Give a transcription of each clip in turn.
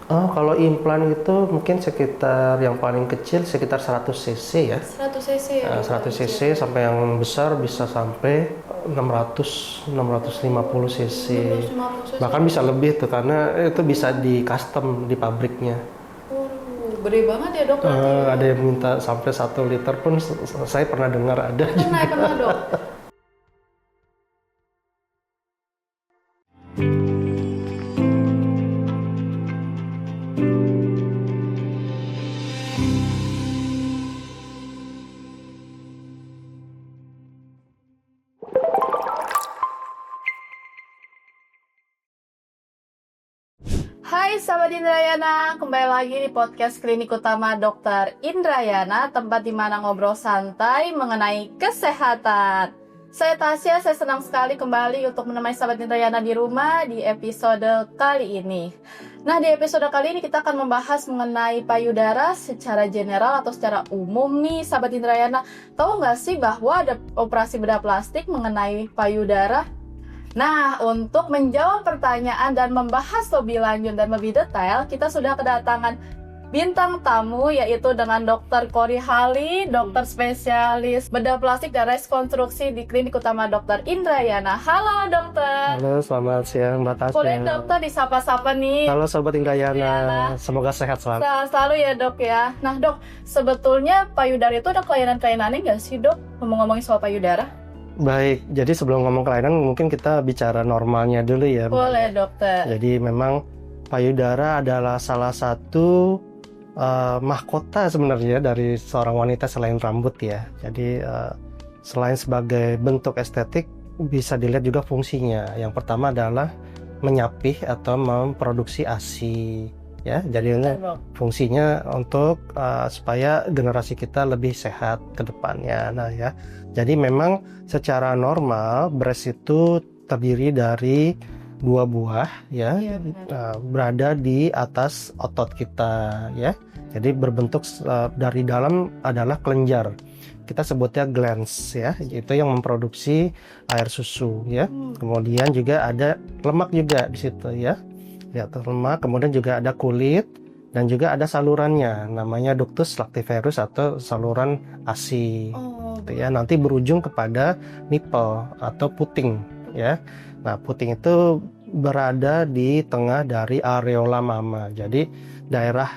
Oh, kalau implan itu mungkin sekitar yang paling kecil sekitar 100 cc ya. 100 cc ya dok, 100 paling cc kecil. sampai yang besar bisa sampai 650 cc. 650 cc. Bahkan bisa lebih tuh karena itu bisa di custom di pabriknya. Gede banget ya dok berarti ya. Ada yang minta sampai 1 liter pun saya pernah dengar ada Pernah juga. pernah dok. Hai sahabat Indrayana, kembali lagi di podcast Klinik Utama Dr. Indrayana, tempat di mana ngobrol santai mengenai kesehatan. Saya Tasya, saya senang sekali kembali untuk menemani sahabat Indrayana di rumah di episode kali ini. Nah, di episode kali ini kita akan membahas mengenai payudara secara general atau secara umum nih sahabat Indrayana. Tahu nggak sih bahwa ada operasi bedah plastik mengenai payudara? Nah, untuk menjawab pertanyaan dan membahas lebih lanjut dan lebih detail, kita sudah kedatangan bintang tamu yaitu dengan Dr. Kori Hali, dokter spesialis bedah plastik dan rekonstruksi di Klinik Utama Dr. Indrayana. Halo dokter. Halo, selamat siang Mbak Tasya. Boleh dokter disapa-sapa nih. Halo Sobat Indrayana, Indrayana. semoga sehat selalu. Selalu ya dok ya. Nah dok, sebetulnya payudara itu ada kelainan-kelainannya nggak sih dok? Ngomong-ngomongin soal payudara. Baik, jadi sebelum ngomong kelainan mungkin kita bicara normalnya dulu ya. Boleh dokter. Jadi memang payudara adalah salah satu mahkota sebenarnya dari seorang wanita selain rambut ya. Jadi selain sebagai bentuk estetik bisa dilihat juga fungsinya. Yang pertama adalah menyapih atau memproduksi ASI ya. Jadi fungsinya untuk supaya generasi kita lebih sehat ke depannya. Nah ya. Jadi memang secara normal breast itu terdiri dari 2 buah ya, berada di atas otot kita ya. Jadi berbentuk dari dalam adalah kelenjar. Kita sebutnya glans ya, itu yang memproduksi air susu ya. Kemudian juga ada lemak juga di situ ya. Di atas lemak, kemudian juga ada kulit dan juga ada salurannya namanya ductus lactiferus atau saluran ASI. Ya, nanti berujung kepada nipple atau puting ya. Nah, puting itu berada di tengah dari areola mama. Jadi daerah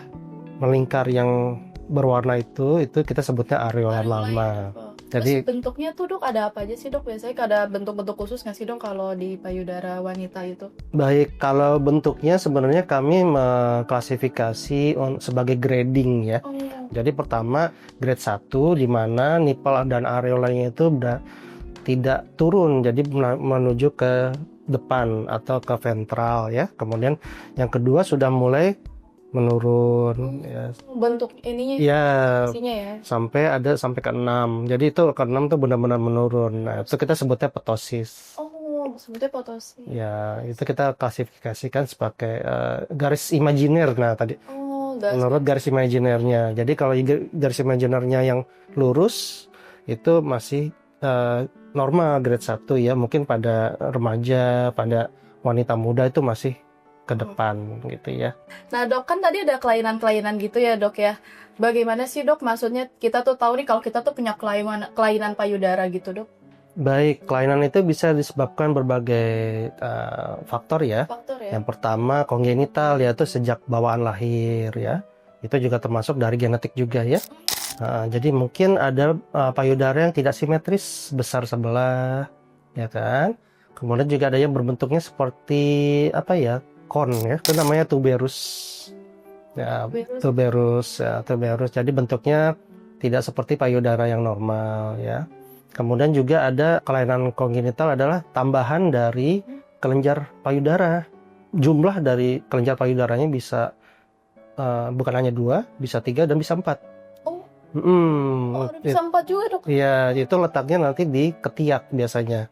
melingkar yang berwarna itu kita sebutnya areola mama. Jadi bentuknya tuh dok ada apa aja sih dok? Biasanya ada bentuk-bentuk khusus nggak sih dok kalau di payudara wanita itu? Baik, kalau bentuknya sebenarnya kami mengklasifikasi sebagai grading ya. Jadi pertama grade 1 di mana nipple dan areolanya itu tidak turun, jadi menuju ke depan atau ke ventral ya. Kemudian yang kedua sudah mulai menurun ya. Bentuk ininya ya ya sampai ke 6. Jadi itu ke 6 tuh benar-benar menurun. Nah, itu kita sebutnya ptosis. Sebutnya ptosis. Ya, itu kita klasifikasikan sebagai garis imajiner. Nah, tadi menurut garis imajinernya. Jadi kalau garis imajinernya yang lurus itu masih normal grade 1 ya. Mungkin pada remaja, pada wanita muda itu masih ke depan gitu ya. Nah dok, kan tadi ada kelainan-kelainan gitu ya dok ya. Bagaimana sih dok, maksudnya kita tuh tahu nih kalau kita tuh punya kelainan payudara gitu dok. Baik, kelainan itu bisa disebabkan berbagai faktor ya. Yang pertama kongenital, yaitu sejak bawaan lahir ya. Itu juga termasuk dari genetik juga ya. Jadi mungkin ada payudara yang tidak simetris, besar sebelah ya kan. Kemudian juga ada yang berbentuknya seperti apa ya, kon ya, itu namanya tuberus ya. Tuberus. Jadi bentuknya tidak seperti payudara yang normal ya. Kemudian juga ada kelainan kongenital adalah tambahan dari kelenjar payudara. Jumlah dari kelenjar payudaranya bisa bukan hanya 2, bisa 3 dan bisa 4. Bisa 4 juga dok? Iya, itu letaknya nanti di ketiak biasanya.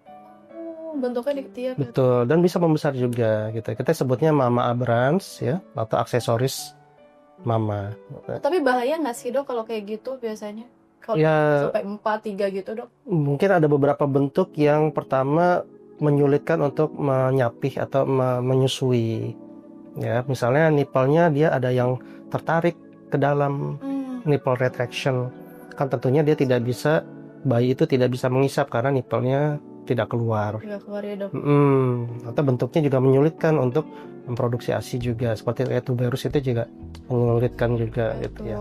Bentuknya di ketiak. Betul, dan bisa membesar juga gitu. Kita sebutnya mama aberrans ya, atau aksesoris mama. Tapi bahaya nggak sih dok kalau kayak gitu biasanya? Kalau sampai 4, 3 gitu dok? Mungkin ada beberapa bentuk yang pertama menyulitkan untuk menyapih atau menyusui Ya, misalnya nipple-nya dia ada yang tertarik ke dalam nipple retraction. Kan tentunya dia tidak bisa, bayi itu tidak bisa mengisap karena nipple-nya tidak keluar. Tidak keluar ya dok. Atau bentuknya juga menyulitkan untuk memproduksi ASI juga. Seperti kayak tuberus itu juga menyulitkan juga gitu ya.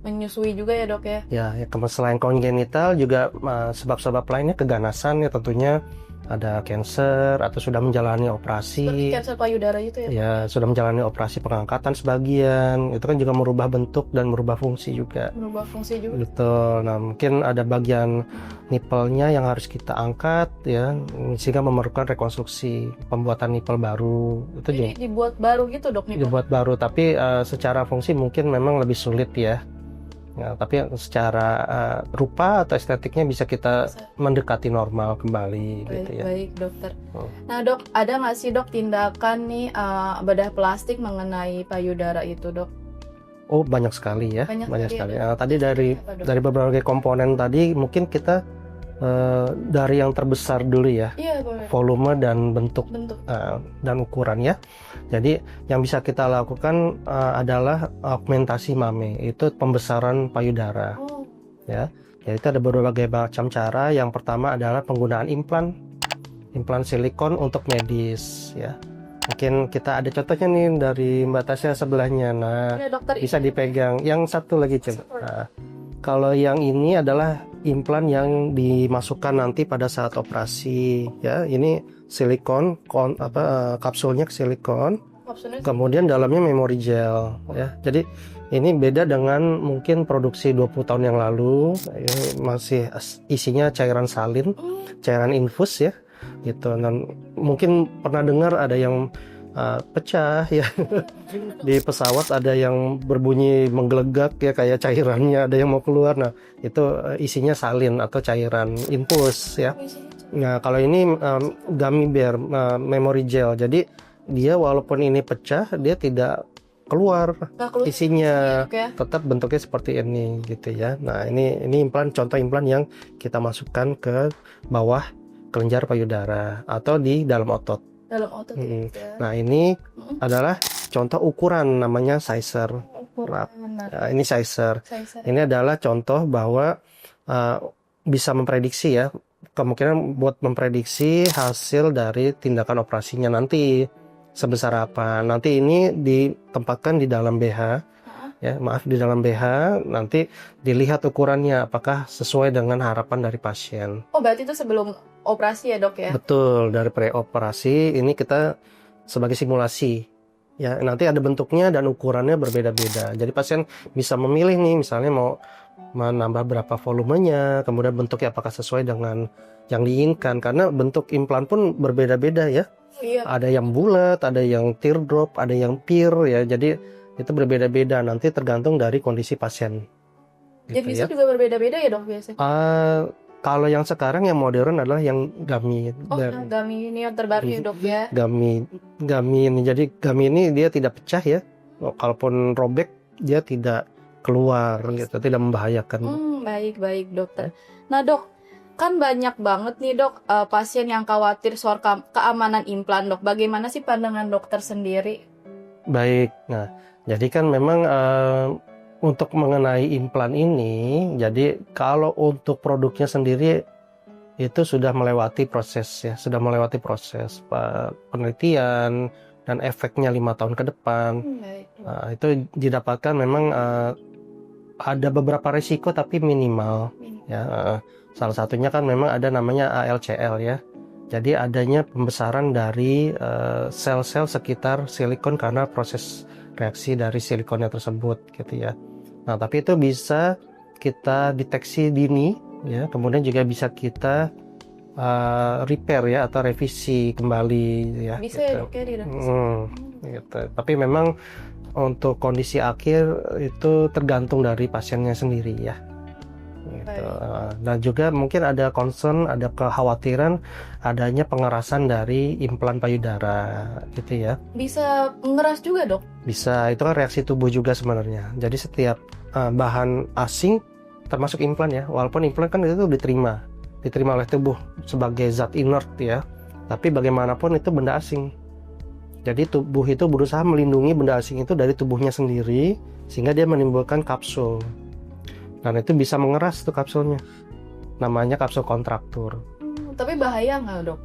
Menyusui juga ya dok ya. Ya, selain kongenital juga sebab-sebab lainnya keganasan ya tentunya. Ada cancer atau sudah menjalani operasi. Cancer payudara itu ya? Ya, sudah menjalani operasi pengangkatan sebagian. Itu kan juga merubah bentuk dan merubah fungsi juga. Merubah fungsi juga. Betul. Nah, mungkin ada bagian nipple-nya yang harus kita angkat ya, sehingga memerlukan rekonstruksi pembuatan nipple baru. Itu jadi dibuat baru gitu dok nipple? Dibuat baru, tapi secara fungsi mungkin memang lebih sulit ya. Ya, tapi secara rupa atau estetiknya bisa kita mendekati normal kembali. Baik, gitu ya. Baik dokter. Nah dok, ada nggak sih dok tindakan nih bedah plastik mengenai payudara itu dok? Oh banyak sekali ya, banyak sekali. Ya, tadi dari berbagai komponen tadi mungkin kita dari yang terbesar dulu ya, volume dan bentuk. Dan ukuran ya. Jadi yang bisa kita lakukan adalah augmentasi mame, itu pembesaran payudara. Ya, jadi itu ada berbagai macam cara. Yang pertama adalah penggunaan implan silikon untuk medis ya. Mungkin kita ada contohnya nih dari Mbak Tasya sebelahnya. Nah, bisa dipegang. Yang satu lagi coba. Nah, kalau yang ini adalah implan yang dimasukkan nanti pada saat operasi ya. Ini silikon, kapsulnya silikon. Kemudian dalamnya memory gel ya. Jadi ini beda dengan mungkin produksi 20 tahun yang lalu. Ini masih isinya cairan salin, cairan infus ya. Gitu. Dan mungkin pernah dengar ada yang pecah ya di pesawat, ada yang berbunyi menggelegak ya kayak cairannya ada yang mau keluar. Nah itu isinya salin atau cairan infus ya. Nah kalau ini gummy bear memory gel, jadi dia walaupun ini pecah dia tidak keluar isinya, tetap bentuknya seperti ini gitu ya. Nah ini implan, contoh implan yang kita masukkan ke bawah kelenjar payudara atau di dalam otot. Nah ini adalah contoh ukuran, namanya sizer. Nah, ini sizer. Ini adalah contoh bahwa bisa memprediksi ya, kemungkinan buat memprediksi hasil dari tindakan operasinya nanti sebesar apa. Nanti ini ditempatkan di dalam BH. Ya, maaf, di dalam BH nanti dilihat ukurannya apakah sesuai dengan harapan dari pasien. Oh, berarti itu sebelum operasi ya dok ya? Betul, dari pre-operasi ini kita sebagai simulasi. Ya, nanti ada bentuknya dan ukurannya berbeda-beda. Jadi pasien bisa memilih nih, misalnya mau menambah berapa volumenya, kemudian bentuknya apakah sesuai dengan yang diinginkan. Karena bentuk implan pun berbeda-beda ya. Iya. Ada yang bulat, ada yang teardrop, ada yang pear ya. Jadi itu berbeda-beda, nanti tergantung dari kondisi pasien. Gitu, bisa juga berbeda-beda ya dok biasanya? Kalau yang sekarang yang modern adalah yang gummy. Gummy ini yang terbaru ya dok ya? Gummy ini, jadi gummy ini dia tidak pecah ya. Kalaupun robek dia tidak keluar gitu, tidak membahayakan. Baik dokter. Nah dok, kan banyak banget nih dok pasien yang khawatir soal keamanan implan dok. Bagaimana sih pandangan dokter sendiri? Baik, nah jadi kan memang untuk mengenai implan ini, jadi kalau untuk produknya sendiri itu sudah melewati proses ya, penelitian dan efeknya 5 tahun ke depan. Nah, itu didapatkan memang ada beberapa risiko tapi minimal. Ya, salah satunya kan memang ada namanya ALCL ya. Jadi adanya pembesaran dari sel-sel sekitar silikon karena proses reaksi dari silikonnya tersebut gitu ya. Nah, tapi itu bisa kita deteksi dini ya, kemudian juga bisa kita repair ya atau revisi kembali ya. Bisa gitu. Ya dok ya direvisi. Gitu. Tapi memang untuk kondisi akhir itu tergantung dari pasiennya sendiri ya. Gitu. Dan juga mungkin ada concern, ada kekhawatiran adanya pengerasan dari implan payudara gitu ya. Bisa mengeras juga dok? Bisa, itu kan reaksi tubuh juga sebenarnya. Jadi setiap bahan asing termasuk implan ya, walaupun implan kan itu diterima oleh tubuh sebagai zat inert ya, tapi bagaimanapun itu benda asing Jadi tubuh itu berusaha melindungi benda asing itu dari tubuhnya sendiri, sehingga dia menimbulkan kapsul. Dan itu bisa mengeras tuh kapsulnya. Namanya kapsul kontraktur. Tapi bahaya nggak, Dok?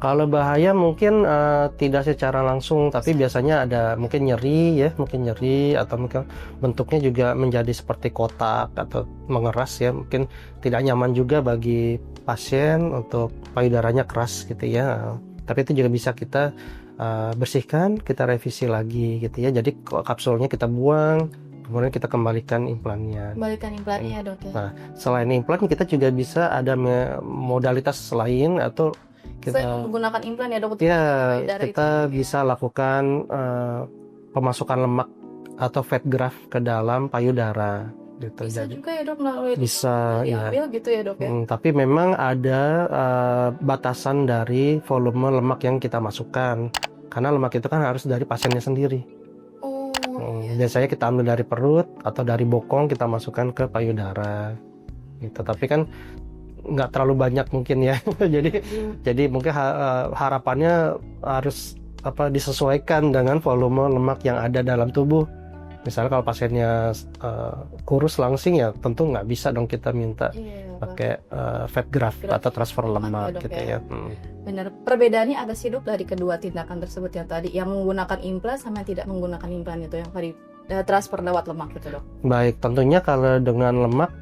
Kalau bahaya mungkin tidak secara langsung, tapi biasanya ada mungkin nyeri atau mungkin bentuknya juga menjadi seperti kotak atau mengeras ya, mungkin tidak nyaman juga bagi pasien untuk payudaranya keras gitu ya. Tapi itu juga bisa kita bersihkan, kita revisi lagi gitu ya. Jadi kapsulnya kita buang, kemudian kita kembalikan implannya. Kembalikan implannya, Dok ya. Nah, selain implan kita juga bisa ada modalitas lain atau Saya menggunakan implan ya, Dok. Ya, Payudara kita itu. bisa lakukan pemasukan lemak atau fat graft ke dalam payudara gitu. Bisa Jadi juga ya, Dok, melalui bisa ya. diambil gitu ya, Dok ya. Tapi memang ada batasan dari volume lemak yang kita masukkan. Karena lemak itu kan harus dari pasiennya sendiri. Oh, iya. Biasanya kita ambil dari perut atau dari bokong, kita masukkan ke payudara gitu. Tapi kan nggak terlalu banyak mungkin ya. jadi mungkin harapannya harus disesuaikan dengan volume lemak yang ada dalam tubuh. Misalnya kalau pasiennya kurus langsing ya tentu nggak bisa dong kita minta pakai fat graft atau transfer lemak gitu ya. Benar. Perbedaannya apa sih, Dok, dari kedua tindakan tersebut yang tadi, yang menggunakan implan sama yang tidak menggunakan implan itu, yang tadi transfer lewat lemak gitu, Dok? Baik, tentunya kalau dengan lemak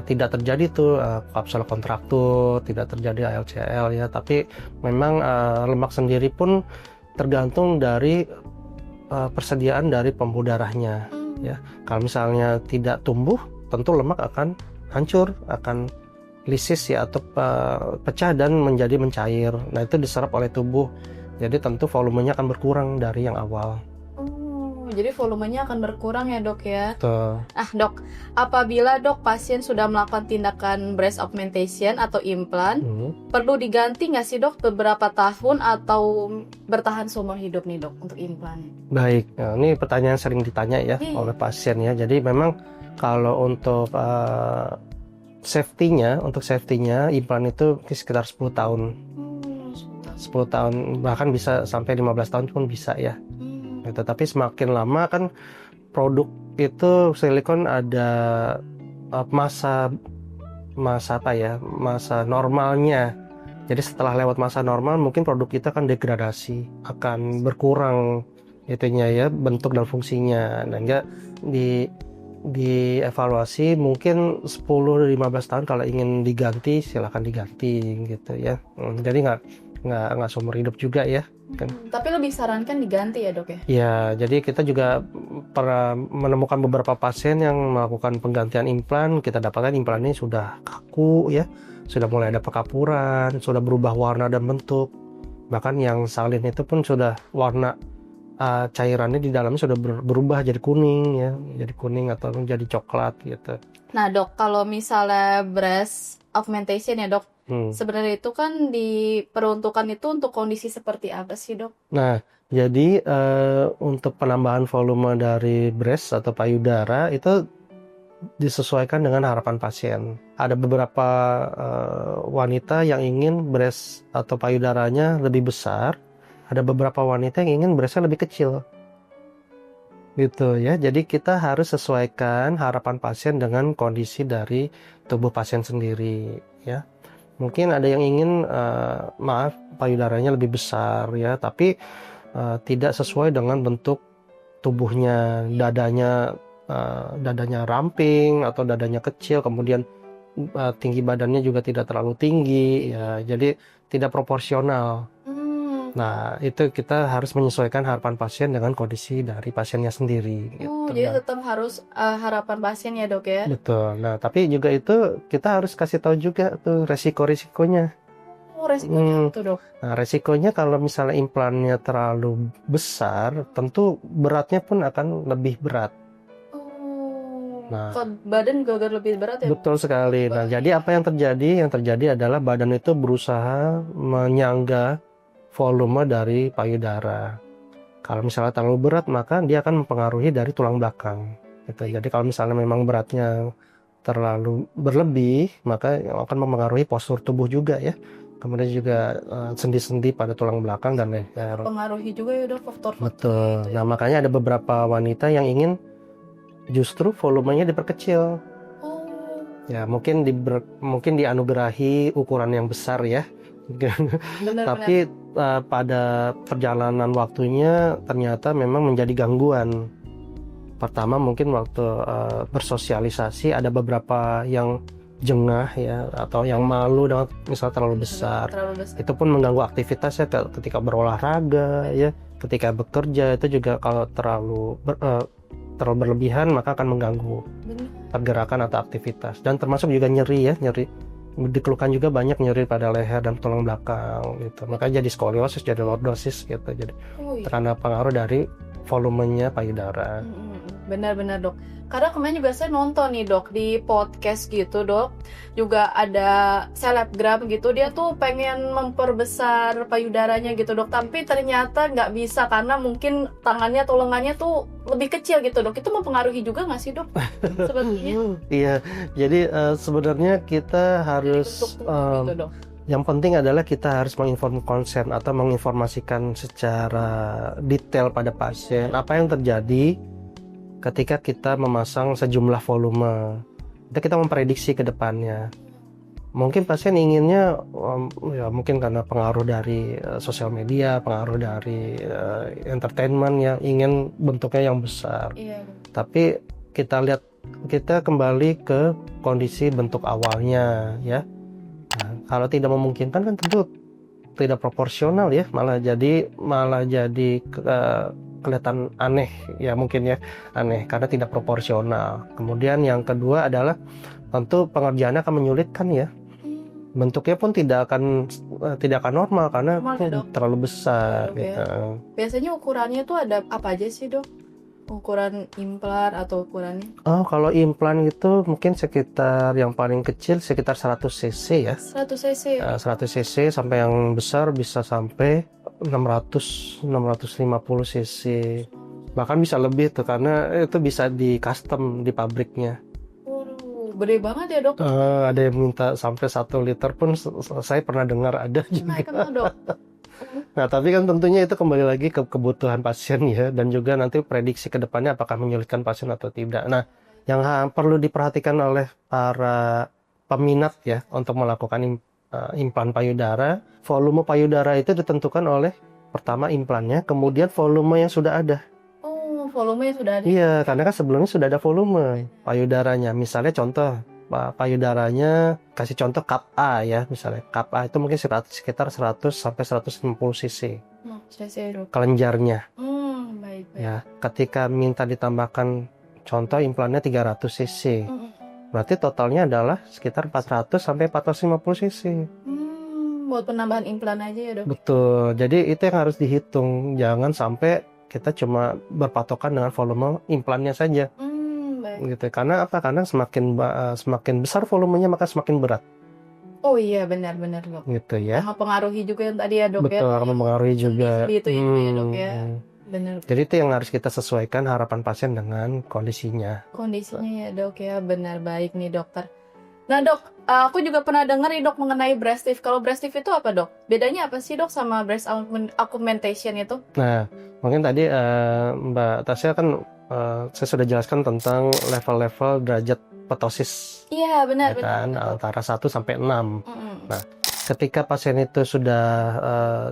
tidak terjadi tuh kapsul kontraktur, tidak terjadi ALCL ya, tapi memang lemak sendiri pun tergantung dari persediaan dari pembuluh darahnya ya. Kalau misalnya tidak tumbuh, tentu lemak akan hancur, akan lisis ya, atau pecah dan menjadi mencair. Nah, itu diserap oleh tubuh. Jadi tentu volumenya akan berkurang dari yang awal. Jadi volumenya akan berkurang ya, Dok ya. Betul. Dok, apabila Dok pasien sudah melakukan tindakan breast augmentation atau implan, perlu diganti nggak sih, Dok, beberapa tahun atau bertahan seumur hidup nih, Dok, untuk implan? Baik, nah, ini pertanyaan sering ditanya ya oleh pasien ya. Jadi memang kalau untuk safety-nya implan itu sekitar 10 tahun. 10 tahun, bahkan bisa sampai 15 tahun pun bisa ya. Tapi semakin lama kan produk itu silikon ada masa normalnya. Jadi setelah lewat masa normal mungkin produk kita akan degradasi, akan berkurang itunya ya, bentuk dan fungsinya. Nah, enggak dievaluasi mungkin 10-15 tahun, kalau ingin diganti silakan diganti gitu ya. Jadi nggak seumur hidup juga ya. Tapi lebih sarankan diganti ya, Dok ya? Ya, jadi kita juga pernah menemukan beberapa pasien yang melakukan penggantian implan. Kita dapatkan implan ini sudah kaku ya, sudah mulai ada pekapuran, sudah berubah warna dan bentuk. Bahkan yang salin itu pun sudah warna cairannya di dalamnya sudah berubah jadi kuning ya, jadi kuning atau jadi coklat gitu. Nah, Dok, kalau misalnya breast augmentation ya, Dok, sebenarnya itu kan diperuntukkan itu untuk kondisi seperti apa sih, Dok? Nah, jadi untuk penambahan volume dari breast atau payudara itu disesuaikan dengan harapan pasien. Ada beberapa wanita yang ingin breast atau payudaranya lebih besar, ada beberapa wanita yang ingin breastnya lebih kecil. Gitu ya. Jadi kita harus sesuaikan harapan pasien dengan kondisi dari tubuh pasien sendiri ya. Mungkin ada yang ingin payudaranya lebih besar ya, tapi tidak sesuai dengan bentuk tubuhnya, dadanya ramping atau dadanya kecil, kemudian tinggi badannya juga tidak terlalu tinggi ya, jadi tidak proporsional. Nah, itu kita harus menyesuaikan harapan pasien dengan kondisi dari pasiennya sendiri gitu. Jadi tetap harus harapan pasien ya, Dok ya? Betul. Nah, tapi juga itu kita harus kasih tahu juga tuh resiko-resikonya. Resikonya itu, Dok? Nah, resikonya kalau misalnya implannya terlalu besar, tentu beratnya pun akan lebih berat. Nah, badan juga lebih berat ya? Betul sekali. Nah, jadi apa yang terjadi? Yang terjadi adalah badan itu berusaha menyangga volume dari payudara. Kalau misalnya terlalu berat, maka dia akan mempengaruhi dari tulang belakang. Gitu. Jadi kalau misalnya memang beratnya terlalu berlebih, maka akan mempengaruhi postur tubuh juga ya. kemudian juga sendi-sendi pada tulang belakang dan leher. Pengaruhi juga ya dok faktor-faktor Betul. itu ya. Nah, makanya ada beberapa wanita yang ingin justru volumenya diperkecil. Oh, Ya, mungkin dianugerahi ukuran yang besar ya. benar-benar. Tapi pada perjalanan waktunya ternyata memang menjadi gangguan. Pertama mungkin waktu bersosialisasi ada beberapa yang jengah ya, atau yang malu dengan misalnya terlalu besar. Terlalu besar. Itu pun mengganggu aktivitasnya ketika berolahraga ya, ketika bekerja itu juga kalau terlalu berlebihan maka akan mengganggu Benar. pergerakan atau aktivitas, dan termasuk juga nyeri dikeluhkan juga banyak nyeri pada leher dan tulang belakang gitu. Makanya jadi skoliosis, jadi lordosis gitu. Jadi Oh, iya. karena pengaruh dari volumenya payudara. Benar-benar dok. Karena kemarin juga saya nonton nih dok di podcast gitu dok. Juga ada selebgram gitu, dia tuh pengen memperbesar payudaranya gitu dok. Tapi ternyata nggak bisa karena mungkin tangannya atau lengannya tuh lebih kecil gitu dok. Itu mempengaruhi juga nggak sih dok? Sebenarnya Iya, jadi sebenarnya kita harus bentuk tubuh gitu dok. yang penting adalah kita harus menginformasikan secara detail pada pasien apa yang terjadi ketika kita memasang sejumlah volume. Kita memprediksi ke depannya. Mungkin pasien inginnya ya mungkin karena pengaruh dari sosial media, pengaruh dari entertainment ya, ingin bentuknya yang besar. Iya. Tapi kita kembali ke kondisi bentuk awalnya ya. Nah, kalau tidak memungkinkan kan tentu tidak proporsional ya, malah jadi kelihatan aneh ya, mungkin ya aneh karena tidak proporsional. Kemudian yang kedua adalah tentu pengerjaannya akan menyulitkan ya. Bentuknya pun tidak akan normal karena Normal ya, Dok? terlalu besar Oke. gitu. Biasanya ukurannya tuh ada apa aja sih dok? Ukuran implan atau ukurannya? Oh, kalau implan itu mungkin sekitar yang paling kecil sekitar 100 cc ya. 100 cc. 100 cc sampai yang besar bisa sampai 650 cc. Bahkan bisa lebih tuh karena itu bisa di custom di pabriknya. Waduh, gede banget ya dok. Ada yang minta sampai 1 liter pun saya pernah dengar ada juga. Nah, kenal dok. Nah, tapi kan tentunya itu kembali lagi ke kebutuhan pasien ya, dan juga nanti prediksi ke depannya apakah menyulitkan pasien atau tidak. Nah, yang perlu diperhatikan oleh para peminat ya untuk melakukan implan payudara, volume payudara itu ditentukan oleh pertama implannya, kemudian volume yang sudah ada. Oh, volumenya sudah ada. Iya, karena kan sebelumnya sudah ada volume payudaranya. Misalnya contoh payudaranya, kasih contoh cup A ya, misalnya cup A itu mungkin sekitar 100 sampai 150 cc cc dok. kelenjarnya Baik. ya. Ketika minta ditambahkan contoh implannya 300 cc, berarti totalnya adalah sekitar 400 sampai 450 cc. Buat penambahan implan aja ya dok. Betul, jadi itu yang harus dihitung, jangan sampai kita cuma berpatokan dengan volume implannya saja. Baik. Gitu. Karena apa? Karena semakin besar volumenya maka semakin berat. Oh iya, benar-benar dok. Gitu ya. Mempengaruhi juga yang tadi ya dok. Betul, ya. akan mempengaruhi juga. Itu ya dok ya. Benar. Jadi itu yang harus kita sesuaikan harapan pasien dengan kondisinya. Kondisinya ya dok ya, benar. Baik nih dokter. Nah dok, aku juga pernah dengar nih dok mengenai breast lift. Kalau breast lift itu apa dok? Bedanya apa sih dok sama breast augmentation itu? Nah, mungkin tadi Mbak Tasya kan saya sudah jelaskan tentang level-level derajat ptosis. Iya benar. Ya kan, benar. antara 1 sampai 6. Nah, ketika pasien itu sudah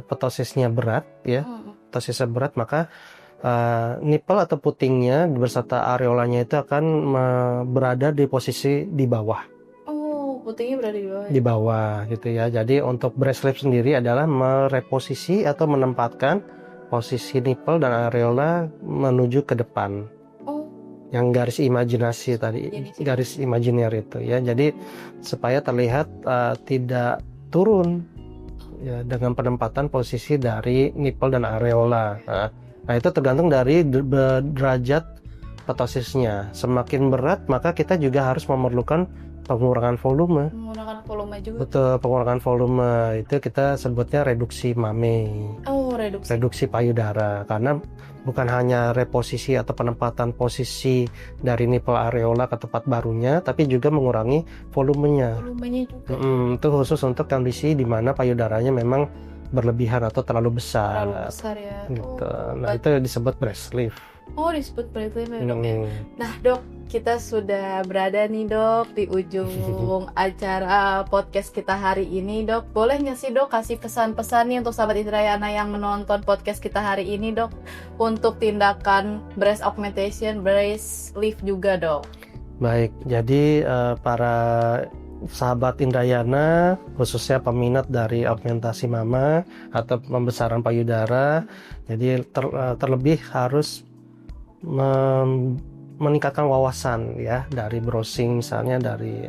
ptosisnya berat ya, ptosisnya berat, maka nipple atau putingnya beserta areolanya itu akan berada di posisi di bawah. Oh, putingnya berada di bawah. Di bawah gitu ya. Jadi untuk breast lift sendiri adalah mereposisi atau menempatkan posisi nipple dan areola menuju ke depan. Oh. Yang garis imajinasi tadi, garis imajiner itu ya. Jadi supaya terlihat tidak turun ya, dengan penempatan posisi dari nipple dan areola. Nah, itu tergantung dari derajat ptosisnya. Semakin berat maka kita juga harus memerlukan pengurangan volume. Menggunakan volume juga. Betul, pengurangan volume itu kita sebutnya reduksi mame. Oh, reduksi payudara, karena bukan hanya reposisi atau penempatan posisi dari nipple areola ke tempat barunya, tapi juga mengurangi volumenya. Volumenya juga. Itu khusus untuk kondisi di mana payudaranya memang berlebihan atau terlalu besar. Terlalu besar ya. Gitu. Nah, itu disebut breast lift. Oh, disebut breast lift ya, Dok. Nah, Dok, kita sudah berada nih, Dok, di ujung acara podcast kita hari ini, Dok. Boleh nggak sih, Dok, kasih pesan-pesan nih untuk sahabat Indrayana yang menonton podcast kita hari ini, Dok, untuk tindakan breast augmentation, breast lift juga, Dok? Baik, jadi para sahabat Indrayana, khususnya peminat dari augmentasi mama atau pembesaran payudara, jadi terlebih harus meningkatkan wawasan ya, dari browsing misalnya dari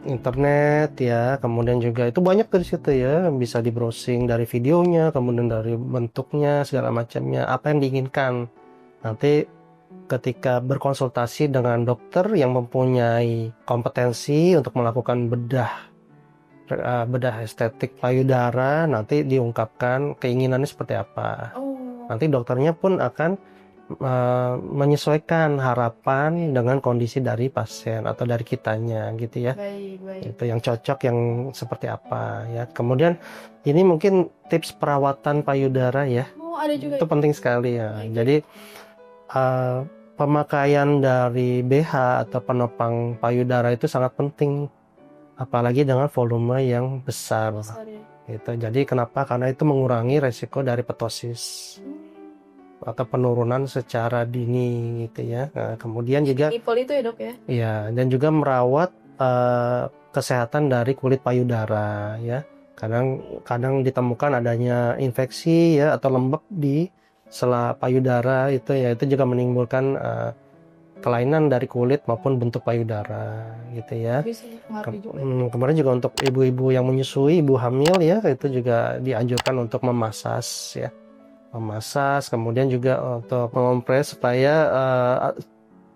internet ya, kemudian juga itu banyak dari situ ya, bisa di browsing dari videonya, kemudian dari bentuknya segala macamnya, apa yang diinginkan. Nanti ketika berkonsultasi dengan dokter yang mempunyai kompetensi untuk melakukan bedah estetik payudara, nanti diungkapkan keinginannya seperti apa. Nanti dokternya pun akan menyesuaikan harapan dengan kondisi dari pasien atau dari kitanya gitu ya. Baik. Itu yang cocok yang seperti apa ya. Kemudian ini mungkin tips perawatan payudara ya. Ada juga. Itu penting sekali ya. Jadi pemakaian dari BH atau penopang payudara itu sangat penting, apalagi dengan volume yang besar ya. Gitu. Jadi kenapa? Karena itu mengurangi resiko dari ptosis atau penurunan secara dini gitu ya. Nah, kemudian juga nipple itu ya, Dok ya. Iya, dan juga merawat kesehatan dari kulit payudara ya. Kadang ditemukan adanya infeksi ya atau lembab di sela payudara itu ya, itu juga menimbulkan kelainan dari kulit maupun bentuk payudara gitu ya. Kemudian juga untuk ibu-ibu yang menyusui, ibu hamil ya, itu juga dianjurkan untuk memasas ya. Kemudian juga untuk mengompres supaya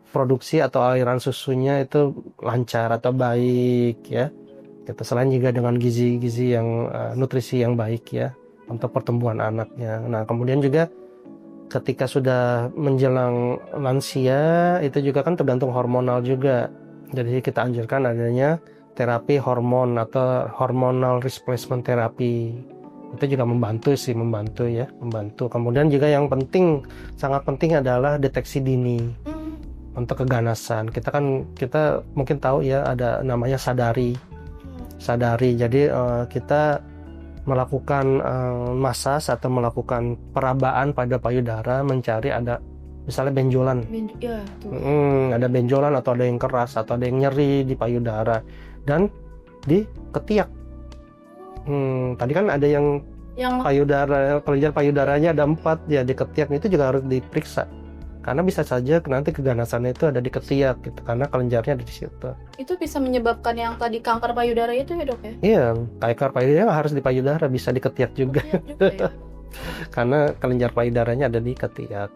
produksi atau aliran susunya itu lancar atau baik ya. Gitu. Selain juga dengan gizi-gizi yang nutrisi yang baik ya untuk pertumbuhan anaknya. Nah, kemudian juga ketika sudah menjelang lansia itu juga kan tergantung hormonal juga. Jadi kita anjurkan adanya terapi hormon atau hormonal replacement therapy. Itu juga membantu ya. Kemudian juga yang penting, sangat penting adalah deteksi dini untuk keganasan. Kita mungkin tahu ya, ada namanya sadari. Jadi kita melakukan masas atau melakukan perabaan pada payudara, mencari ada misalnya benjolan. Ada benjolan atau ada yang keras atau ada yang nyeri di payudara dan di ketiak. Tadi kan ada yang payudara, kelenjar payudaranya ada 4 ya, di ketiak itu juga harus diperiksa. Karena bisa saja nanti keganasannya itu ada di ketiak gitu, karena kelenjarnya ada di situ. Itu bisa menyebabkan yang tadi kanker payudara itu ya, Dok ya? Iya, kanker payudara harus di payudara, bisa di ketiak juga. Ya? Karena kelenjar payudaranya ada di ketiak.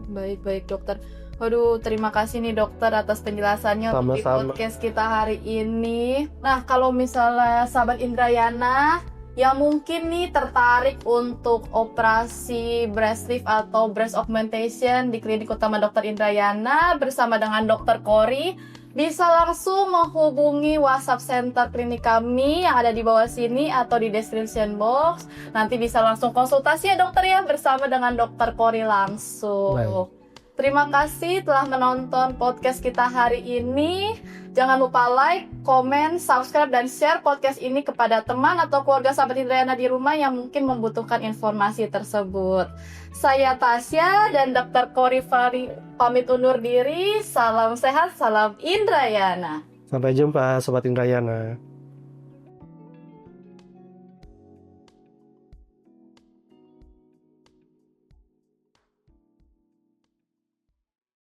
Baik, Dokter. Waduh, terima kasih nih, Dokter, atas penjelasannya untuk di podcast kita hari ini. Nah, kalau misalnya sahabat Indrayana yang mungkin nih tertarik untuk operasi breast lift atau breast augmentation di Klinik Utama Dr. Indrayana bersama dengan Dr. Cory, bisa langsung menghubungi WhatsApp center klinik kami yang ada di bawah sini atau di description box. Nanti bisa langsung konsultasi ya, Dokter ya, bersama dengan Dr. Cory langsung. Baik. Terima kasih telah menonton podcast kita hari ini. Jangan lupa like, komen, subscribe, dan share podcast ini kepada teman atau keluarga sahabat Indrayana di rumah yang mungkin membutuhkan informasi tersebut. Saya Tasya dan Dr. Cory pamit undur diri. Salam sehat, salam Indrayana. Sampai jumpa Sobat Indrayana.